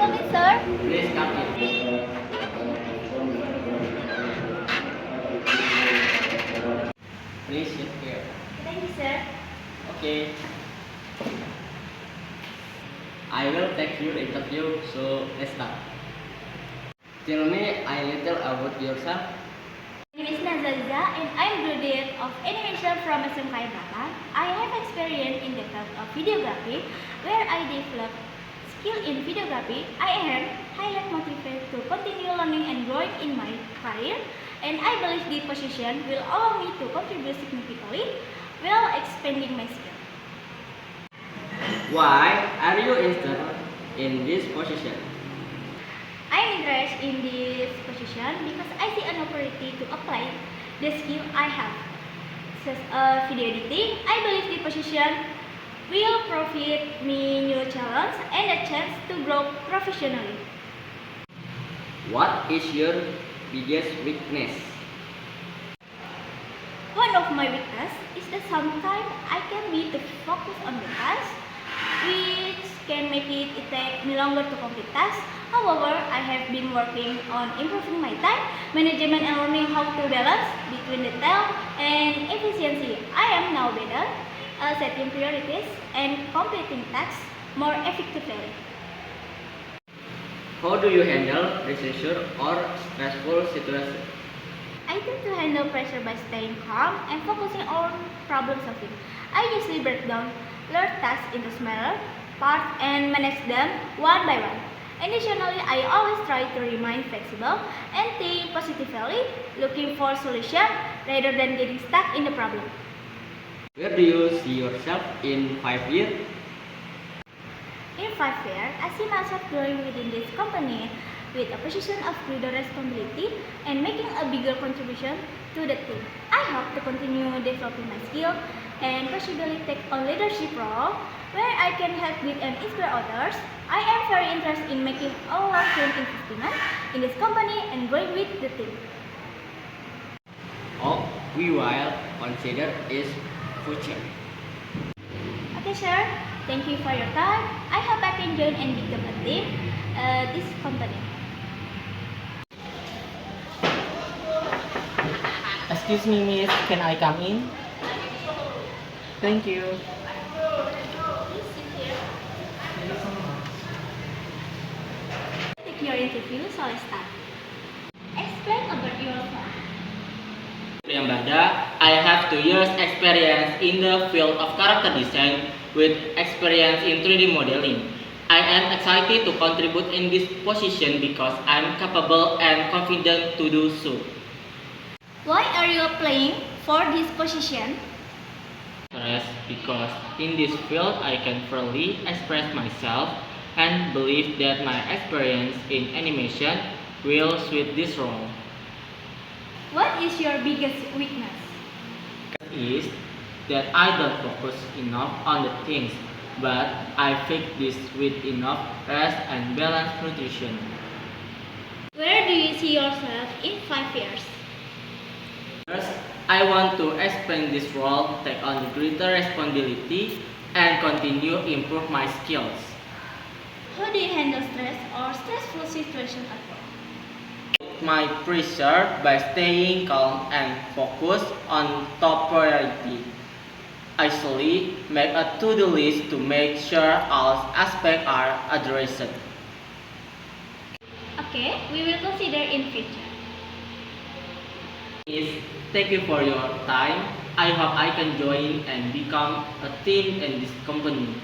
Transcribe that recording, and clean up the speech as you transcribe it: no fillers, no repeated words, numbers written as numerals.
come in, sir? Please come in. Please sit here. Thank you, sir. Okay. I will take your interview, so let's start. Tell me a little about yourself. My name is Nazaliza and I am graduate of animation from SMK Batam. I have experience in the field of videography where I developed skill in videography. I am highly motivated to continue learning and growing in my career, and I believe the position will allow me to contribute significantly while expanding my skill. Why are you interested in this position? I'm interested in this position because I see an opportunity to apply the skill I have. Such as video editing, I believe the position will provide me new challenge and a chance to grow professionally. What is your biggest weakness? One of my weaknesses is that sometimes I can be too focused on the task, which can make it take me longer to complete tasks. However, I have been working on improving my time management and learning how to balance between detail and efficiency. I am now better at setting priorities and completing tasks more effectively. How do you handle pressure or stressful situations? I tend to handle pressure by staying calm and focusing on problem solving. I usually break down large tasks into smaller parts and manage them one by one. Additionally, I always try to remain flexible and think positively, looking for solutions rather than getting stuck in the problem. Where do you see yourself in 5 years? In 5 years, I see myself growing within this company with a position of greater responsibility and making a bigger contribution to the team. I hope to continue developing my skills and possibly take a leadership role where I can help lead and inspire others. I am very interested in making a long-term investment in this company and growing with the team. Oh, we will consider its future. Okay, sir. Thank you for your time. I hope I can join and become a team this company. Excuse me, miss, can I come in? Thank you. Please sit here. Take your interview, so let's start. Explain about yourself. Priyambada, I have 2 years experience in the field of character design with experience in 3D modeling. I am excited to contribute in this position because I'm capable and confident to do so. Why are you applying for this position? First, because in this field I can freely express myself and believe that my experience in animation will suit this role. What is your biggest weakness? Is that I don't focus enough on the things, but I fix this with enough rest and balanced nutrition. Where do you see yourself in 5 years? First, I want to expand this role, take on greater responsibility, and continue improve my skills. How do you handle stress or stressful situations at work? My pressure by staying calm and focused on top priority. I usually make a to-do list to make sure all aspects are addressed. Okay, we will consider in future. Yes, thank you for your time. I hope I can join and become a team in this company.